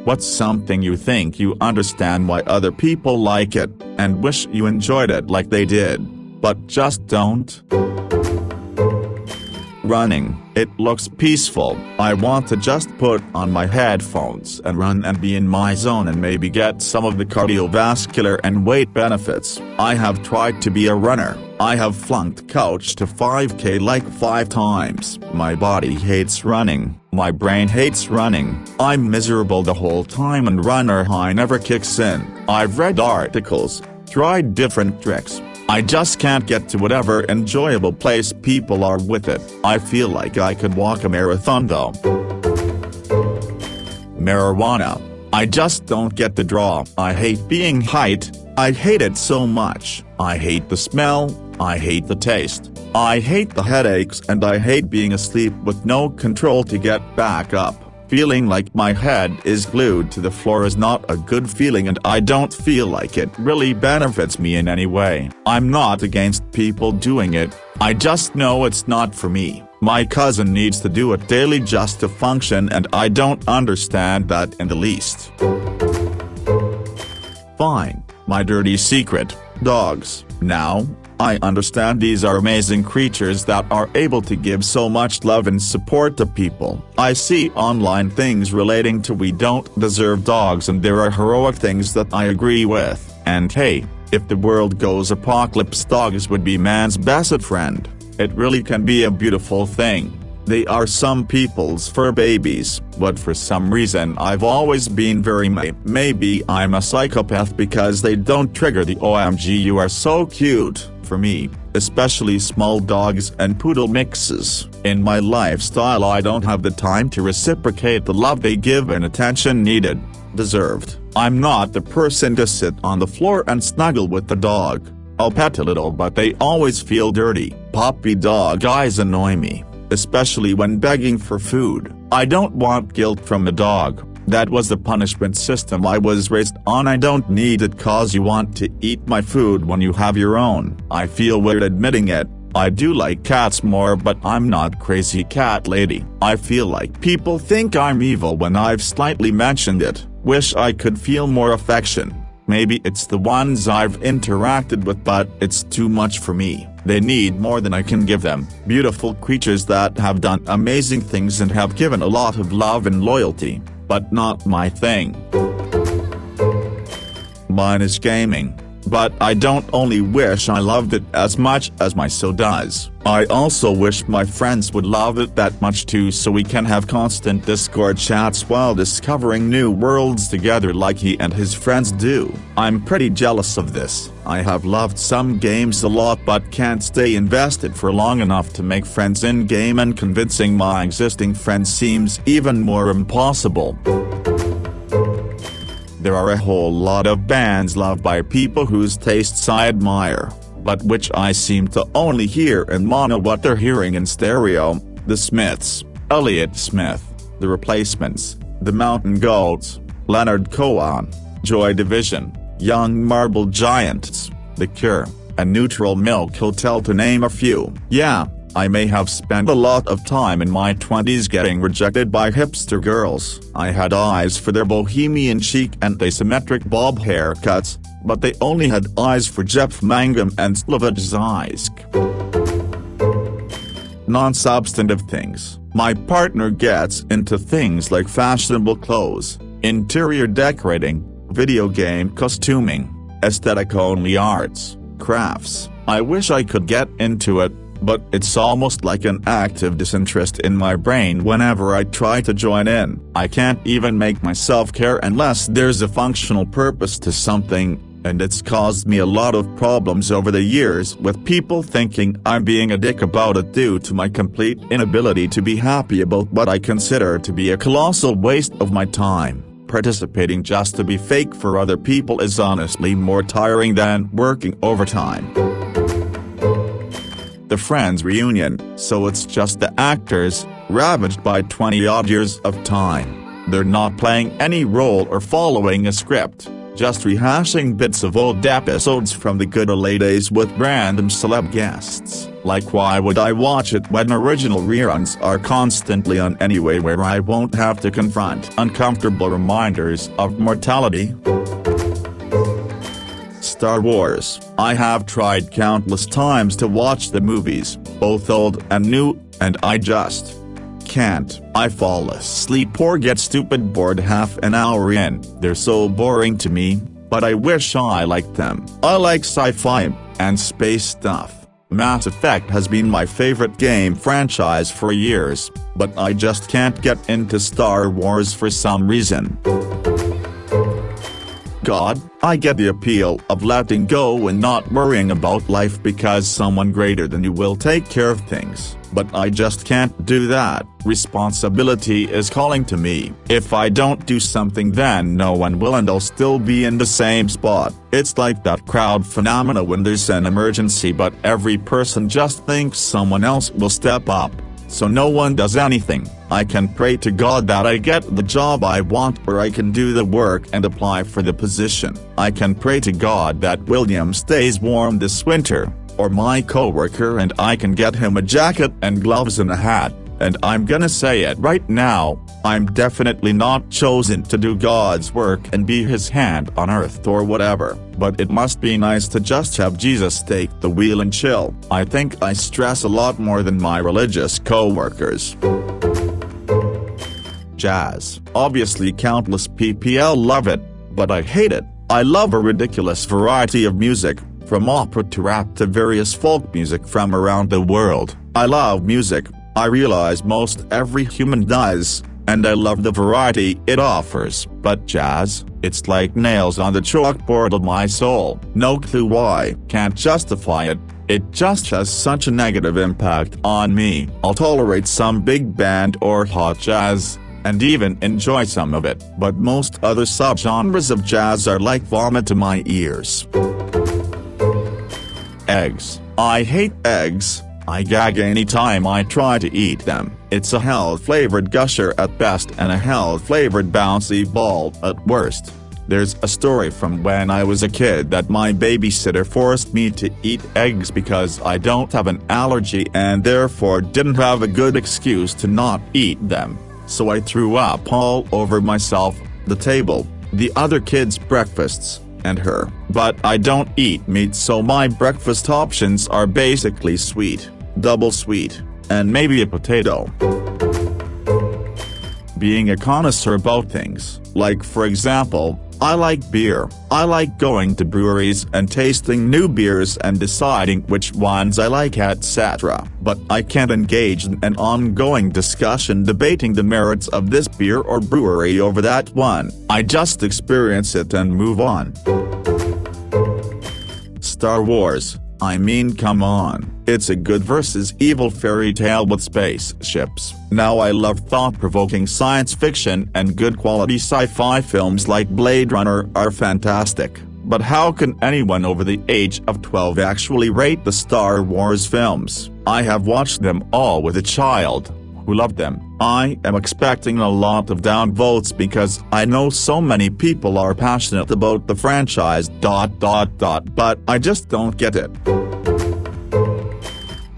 What's something you think you understand why other people like it, and wish you enjoyed it like they did, but just don't? Running. It looks peaceful. I want to just put on my headphones and run and be in my zone and maybe get some of the cardiovascular and weight benefits. I have tried to be a runner. I have flunked couch to 5K like 5 times. My body hates running. My brain hates running. I'm miserable the whole time and runner high never kicks in. I've read articles, tried different tricks. I just can't get to whatever enjoyable place people are with it. I feel like I could walk a marathon though. Marijuana. I just don't get the draw. I hate being hyped. I hate it so much. I hate the smell. I hate the taste. I hate the headaches and I hate being asleep with no control to get back up. Feeling like my head is glued to the floor is not a good feeling and I don't feel like it really benefits me in any way. I'm not against people doing it, I just know it's not for me. My cousin needs to do it daily just to function and I don't understand that in the least. Fine, my dirty secret, dogs. Now, I understand these are amazing creatures that are able to give so much love and support to people. I see online things relating to we don't deserve dogs and there are heroic things that I agree with. And hey, if the world goes apocalypse, dogs would be man's best friend. It really can be a beautiful thing. They are some people's fur babies, but for some reason I've always been very maybe I'm a psychopath because they don't trigger the OMG you are so cute for me, especially small dogs and poodle mixes. In my lifestyle I don't have the time to reciprocate the love they give and attention needed, deserved. I'm not the person to sit on the floor and snuggle with the dog. I'll pet a little but they always feel dirty. Puppy dog eyes annoy me, especially when begging for food. I don't want guilt from the dog. That was the punishment system I was raised on. I don't need it cause you want to eat my food when you have your own. I feel weird admitting it. I do like cats more but I'm not crazy cat lady. I feel like people think I'm evil when I've slightly mentioned it. Wish I could feel more affection. Maybe it's the ones I've interacted with but it's too much for me. They need more than I can give them. Beautiful creatures that have done amazing things and have given a lot of love and loyalty, but not my thing. Mine is gaming. But I don't only wish I loved it as much as my son does, I also wish my friends would love it that much too so we can have constant Discord chats while discovering new worlds together like he and his friends do. I'm pretty jealous of this. I have loved some games a lot but can't stay invested for long enough to make friends in-game and convincing my existing friends seems even more impossible. There are a whole lot of bands loved by people whose tastes I admire, but which I seem to only hear in mono what they're hearing in stereo. The Smiths, Elliott Smith, The Replacements, The Mountain Goats, Leonard Cohen, Joy Division, Young Marble Giants, The Cure, and Neutral Milk Hotel to name a few. Yeah, I may have spent a lot of time in my 20s getting rejected by hipster girls. I had eyes for their bohemian chic and asymmetric bob haircuts, but they only had eyes for Jeff Mangum and Slavoj Žižek. Non-substantive things. My partner gets into things like fashionable clothes, interior decorating, video game costuming, aesthetic-only arts, crafts. I wish I could get into it, but it's almost like an active disinterest in my brain whenever I try to join in. I can't even make myself care unless there's a functional purpose to something, and it's caused me a lot of problems over the years with people thinking I'm being a dick about it due to my complete inability to be happy about what I consider to be a colossal waste of my time. Participating just to be fake for other people is honestly more tiring than working overtime. The Friends reunion, so it's just the actors, ravaged by 20-odd years of time. They're not playing any role or following a script. just rehashing bits of old episodes from the good old days with random celeb guests. Like, why would I watch it when original reruns are constantly on anyway, where I won't have to confront uncomfortable reminders of mortality? Star Wars. I have tried countless times to watch the movies, both old and new, and I just can't. I fall asleep or get stupid bored half an hour in. They're so boring to me, but I wish I liked them. I like sci-fi and space stuff. Mass Effect has been my favorite game franchise for years, but I just can't get into Star Wars for some reason. God, I get the appeal of letting go and not worrying about life because someone greater than you will take care of things, but I just can't do that. Responsibility is calling to me. If I don't do something, then no one will, and I'll still be in the same spot. It's like that crowd phenomena when there's an emergency but every person just thinks someone else will step up, so no one does anything. I can pray to God that I get the job I want, or I can do the work and apply for the position. I can pray to God that William stays warm this winter, or my coworker and I can get him a jacket and gloves and a hat. And I'm gonna say it right now, I'm definitely not chosen to do God's work and be his hand on earth or whatever, but it must be nice to just have Jesus take the wheel and chill. I think I stress a lot more than my religious co-workers. Jazz. Obviously countless people love it, but I hate it. I love a ridiculous variety of music, from opera to rap to various folk music from around the world. I love music. I realize most every human does, and I love the variety it offers. But jazz, it's like nails on the chalkboard of my soul. No clue why. Can't justify it. It just has such a negative impact on me. I'll tolerate some big band or hot jazz, and even enjoy some of it, but most other subgenres of jazz are like vomit to my ears. Eggs. I hate eggs. I gag anytime I try to eat them. It's a hell-flavored gusher at best and a hell-flavored bouncy ball at worst. There's a story from when I was a kid that my babysitter forced me to eat eggs because I don't have an allergy and therefore didn't have a good excuse to not eat them. So I threw up all over myself, the table, the other kids' breakfasts, and her. But I don't eat meat, so my breakfast options are basically sweet, double sweet, and maybe a potato. Being a connoisseur about things, like for example, I like beer. I like going to breweries and tasting new beers and deciding which ones I like, etc. But I can't engage in an ongoing discussion debating the merits of this beer or brewery over that one. I just experience it and move on. Star Wars. I mean, come on, it's a good versus evil fairy tale with spaceships. Now I love thought-provoking science fiction, and good quality sci-fi films like Blade Runner are fantastic, but how can anyone over the age of 12 actually rate the Star Wars films? I have watched them all with a child who loved them. I am expecting a lot of downvotes because I know so many people are passionate about the franchise ... but I just don't get it.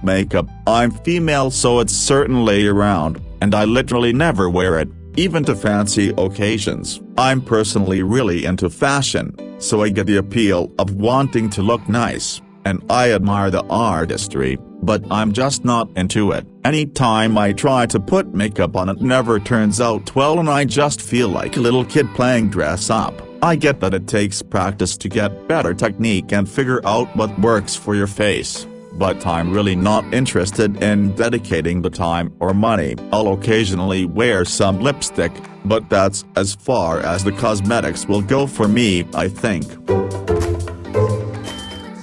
Makeup. I'm female, so it's certainly around, and I literally never wear it, even to fancy occasions. I'm personally really into fashion, so I get the appeal of wanting to look nice, and I admire the artistry, but I'm just not into it. Anytime I try to put makeup on, it never turns out well and I just feel like a little kid playing dress up. I get that it takes practice to get better technique and figure out what works for your face, but I'm really not interested in dedicating the time or money. I'll occasionally wear some lipstick, but that's as far as the cosmetics will go for me, I think.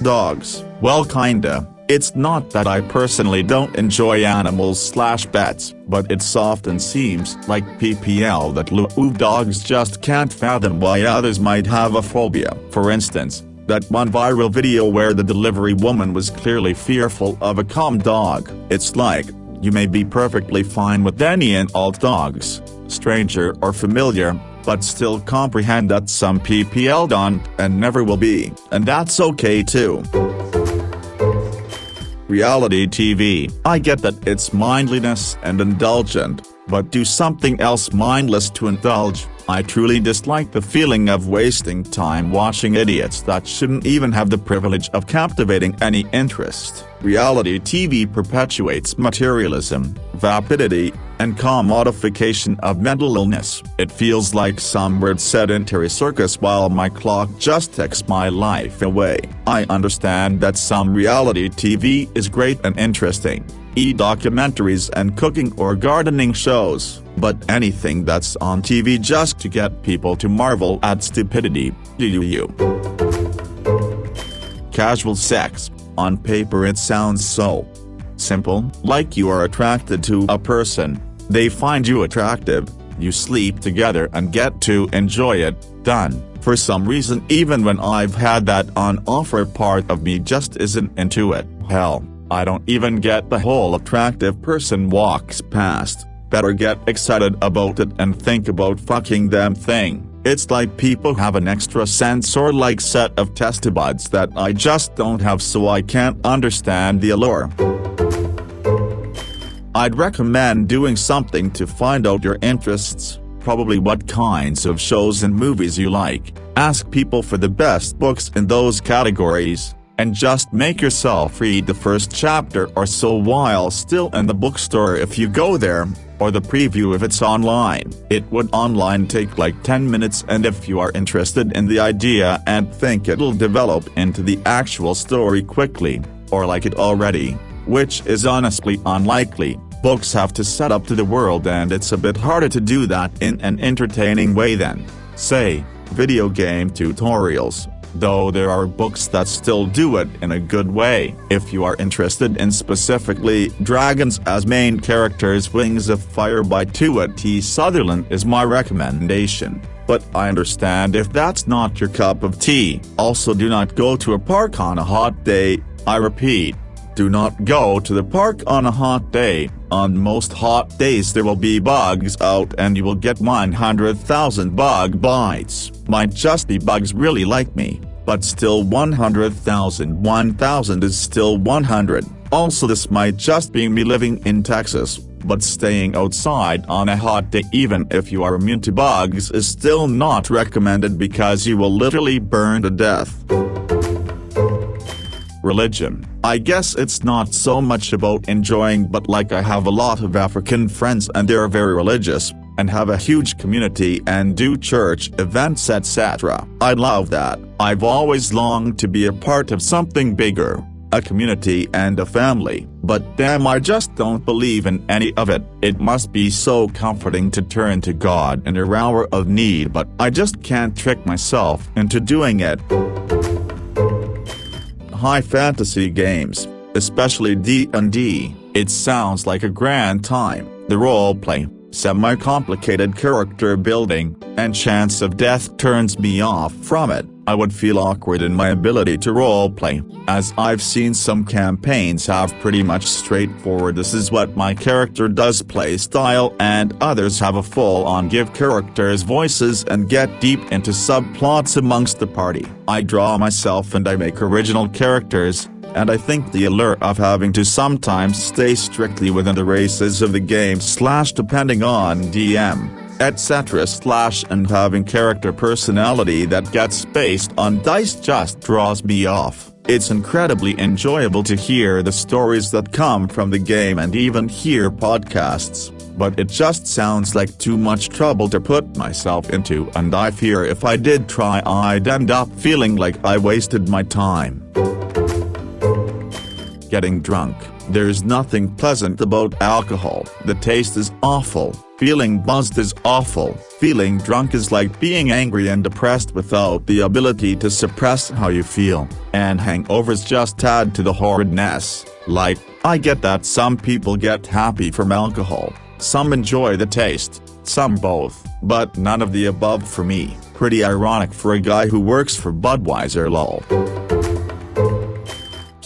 Dogs. Well, kinda. It's not that I personally don't enjoy animals/pets, but it often seems like PPL that dogs just can't fathom why others might have a phobia. For instance, that one viral video where the delivery woman was clearly fearful of a calm dog. It's like, You may be perfectly fine with any and all dogs, stranger or familiar, but still comprehend that some people don't and never will be, and that's okay too. Reality TV. I get that it's mindless and indulgent, but do something else mindless to indulge. I truly dislike the feeling of wasting time watching idiots that shouldn't even have the privilege of captivating any interest. Reality TV perpetuates materialism, vapidity, and commodification of mental illness. It feels like some weird sedentary circus while my clock just takes my life away. I understand that some reality TV is great and interesting, documentaries and cooking or gardening shows, but anything that's on TV just to get people to marvel at stupidity, you. Casual sex. On paper it sounds so simple, like you are attracted to a person, they find you attractive, you sleep together and get to enjoy it, done. For some reason even when I've had that on offer, part of me just isn't into it. Hell, I don't even get the whole attractive person walks past, better get excited about it and think about fucking them thing. It's like people have an extra sensor-like set of test buds that I just don't have, so I can't understand the allure. I'd recommend doing something to find out your interests, probably what kinds of shows and movies you like, ask people for the best books in those categories, and just make yourself read the first chapter or so while still in the bookstore if you go there, or the preview if it's online. It would online take like 10 minutes, and if you are interested in the idea and think it'll develop into the actual story quickly, or like it already, which is honestly unlikely, books have to set up to the world and it's a bit harder to do that in an entertaining way than, say, video game tutorials. Though there are books that still do it in a good way. If you are interested in specifically dragons as main characters, Wings of Fire by Tua T. Sutherland is my recommendation, but I understand if that's not your cup of tea. Also, do not go to a park on a hot day. I repeat, do not go to the park on a hot day. On most hot days there will be bugs out and you will get 100,000 bug bites. Might just be bugs really like me, but still 100,000 is still 100. Also, this might just be me living in Texas, but staying outside on a hot day even if you are immune to bugs is still not recommended because you will literally burn to death. Religion. I guess it's not so much about enjoying, but like I have a lot of African friends and they're very religious, and have a huge community and do church events etc. I love that. I've always longed to be a part of something bigger, a community and a family, but damn, I just don't believe in any of it. It must be so comforting to turn to God in your hour of need, but I just can't trick myself into doing it. High fantasy games, especially D&D, it sounds like a grand time. The roleplay, semi-complicated character building, and chance of death turns me off from it. I would feel awkward in my ability to roleplay, as I've seen some campaigns have pretty much straightforward "this is what my character does" play style, and others have a full-on give characters voices and get deep into subplots amongst the party. I draw myself and I make original characters, and I think the allure of having to sometimes stay strictly within the races of the game / depending on DM, etc. / and having character personality that gets based on dice just draws me off. It's incredibly enjoyable to hear the stories that come from the game and even hear podcasts, but it just sounds like too much trouble to put myself into, and I fear if I did try I'd end up feeling like I wasted my time. Getting drunk. There's nothing pleasant about alcohol. The taste is awful, feeling buzzed is awful, feeling drunk is like being angry and depressed without the ability to suppress how you feel, and hangovers just add to the horridness. Like, I get that some people get happy from alcohol, some enjoy the taste, some both, but none of the above for me. Pretty ironic for a guy who works for Budweiser lol.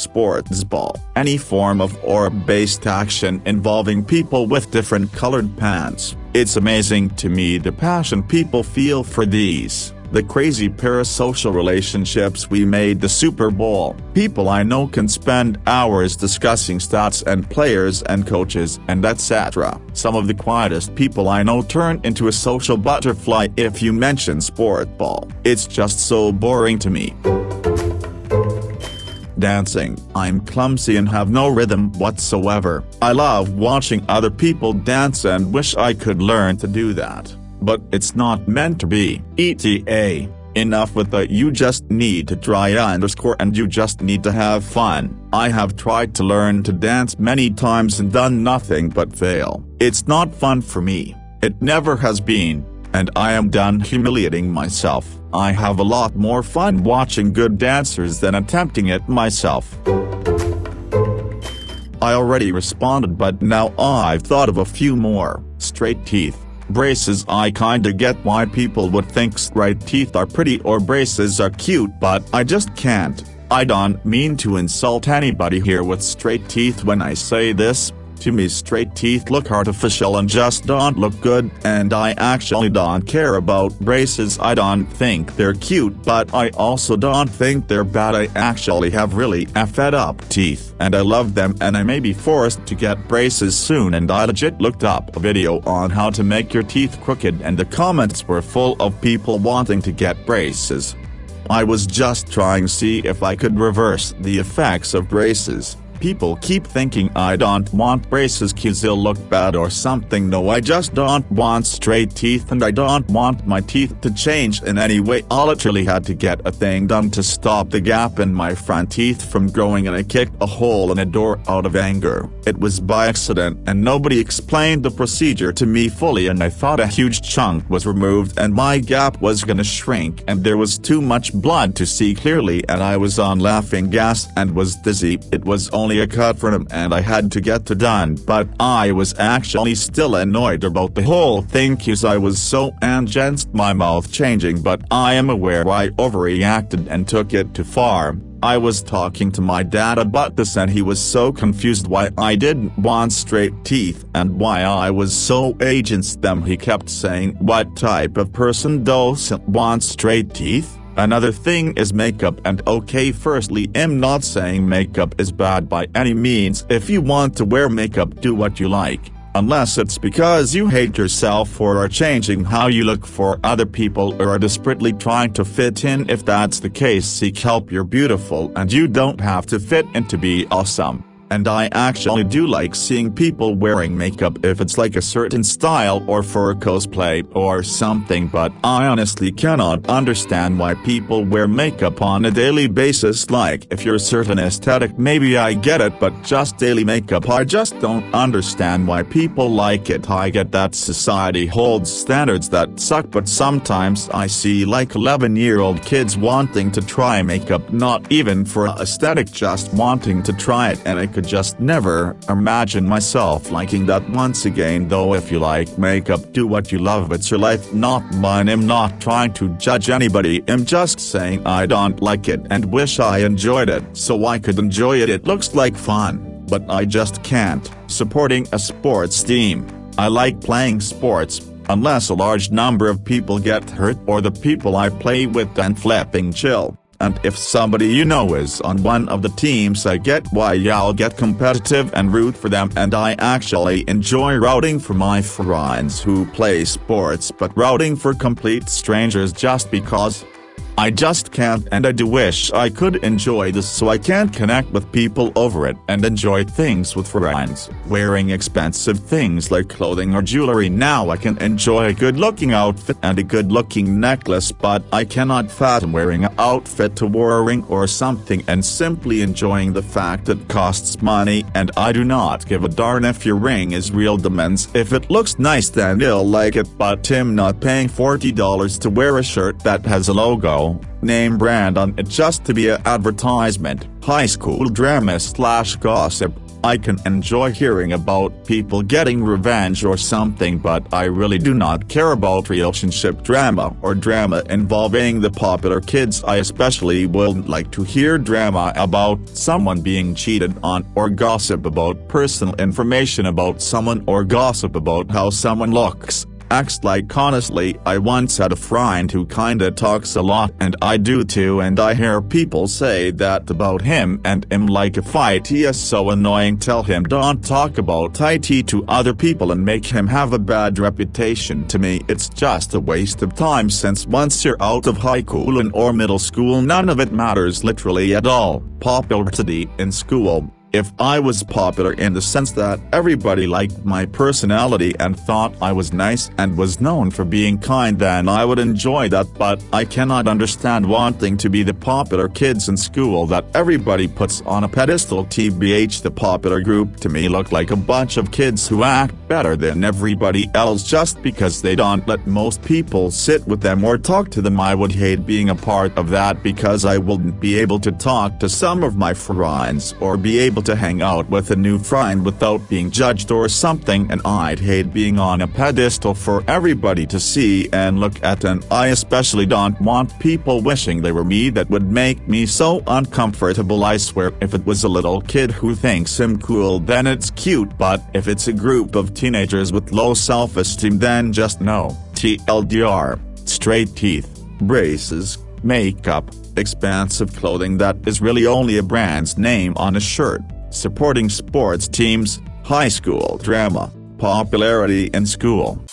sports ball, any form of orb-based action involving people with different colored pants. It's amazing to me the passion people feel for these. The crazy parasocial relationships we made the Super Bowl. People I know can spend hours discussing stats and players and coaches and etc. Some of the quietest people I know turn into a social butterfly if you mention sport ball. It's just so boring to me. Dancing. I'm clumsy and have no rhythm whatsoever. I love watching other people dance and wish I could learn to do that. But it's not meant to be. ETA. Enough with the you just need to try and you just need to have fun. I have tried to learn to dance many times and done nothing but fail. It's not fun for me. It never has been. And I am done humiliating myself. I have a lot more fun watching good dancers than attempting it myself. I already responded, but now I've thought of a few more. Straight teeth. Braces. I kinda get why people would think straight teeth are pretty or braces are cute, but I just can't. I don't mean to insult anybody here with straight teeth when I say this. To me, straight teeth look artificial and just don't look good, and I actually don't care about braces. I don't think they're cute, but I also don't think they're bad. I actually have really effed up teeth, and I love them, and I may be forced to get braces soon. And I legit looked up a video on how to make your teeth crooked, and the comments were full of people wanting to get braces. I was just trying to see if I could reverse the effects of braces. People keep thinking I don't want braces 'cause they'll look bad or something. No, I just don't want straight teeth, and I don't want my teeth to change in any way. I literally had to get a thing done to stop the gap in my front teeth from growing, and I kicked a hole in a door out of anger. It was by accident, and nobody explained the procedure to me fully, and I thought a huge chunk was removed and my gap was gonna shrink, and there was too much blood to see clearly, and I was on laughing gas and was dizzy. It was only a cut for him and I had to get it done, but I was actually still annoyed about the whole thing 'cause I was so against my mouth changing, but I am aware I overreacted and took it too far. I was talking to my dad about this and he was so confused why I didn't want straight teeth and why I was so against them. He kept saying, "What type of person doesn't want straight teeth?" Another thing is makeup, and okay, firstly, I'm not saying makeup is bad by any means. If you want to wear makeup, do what you like. Unless it's because you hate yourself or are changing how you look for other people or are desperately trying to fit in. If that's the case, seek help. You're beautiful and you don't have to fit in to be awesome. And I actually do like seeing people wearing makeup if it's like a certain style or for a cosplay or something, but I honestly cannot understand why people wear makeup on a daily basis. Like, if you're a certain aesthetic maybe I get it, but just daily makeup I just don't understand why people like it. I get that society holds standards that suck, but sometimes I see like 11-year-old kids wanting to try makeup, not even for aesthetic, just wanting to try it, and I could just never imagine myself liking that. Once again though, if you like makeup, do what you love. It's your life, not mine. I'm not trying to judge anybody, I'm just saying I don't like it and wish I enjoyed it so I could enjoy it. It looks like fun, but I just can't. Supporting a sports team. I like playing sports, unless a large number of people get hurt or the people I play with and flipping chill. And if somebody you know is on one of the teams, I get why y'all get competitive and root for them, and I actually enjoy rooting for my friends who play sports, but rooting for complete strangers just because I just can't, and I do wish I could enjoy this so I can't connect with people over it and enjoy things with friends. Wearing expensive things like clothing or jewelry. Now I can enjoy a good-looking outfit and a good-looking necklace, but I cannot fathom wearing an outfit to wear a ring or something and simply enjoying the fact it costs money, and I do not give a darn if your ring is real diamonds. If it looks nice then I'll like it, but I'm not paying $40 to wear a shirt that has a logo, name brand on it just to be an advertisement. High school drama / gossip. I can enjoy hearing about people getting revenge or something, but I really do not care about relationship drama or drama involving the popular kids. I especially wouldn't like to hear drama about someone being cheated on, or gossip about personal information about someone, or gossip about how someone looks, acts like. Honestly, I once had a friend who kinda talks a lot, and I do too, and I hear people say that about him, and I'm like, if it is so annoying, tell him don't talk about it to other people and make him have a bad reputation. To me, it's just a waste of time, since once you're out of high school or middle school, none of it matters literally at all. Popularity in school. If I was popular in the sense that everybody liked my personality and thought I was nice and was known for being kind, then I would enjoy that, but I cannot understand wanting to be the popular kids in school that everybody puts on a pedestal. TBH, the popular group to me look like a bunch of kids who act better than everybody else just because they don't let most people sit with them or talk to them. I would hate being a part of that, because I wouldn't be able to talk to some of my friends or be able to hang out with a new friend without being judged or something, and I'd hate being on a pedestal for everybody to see and look at, and I especially don't want people wishing they were me. That would make me so uncomfortable. I swear, if it was a little kid who thinks I'm cool, then it's cute, but if it's a group of teenagers with low self-esteem, then just no. TLDR, straight teeth, braces, makeup, expensive clothing that is really only a brand's name on a shirt, supporting sports teams, high school drama, popularity in school.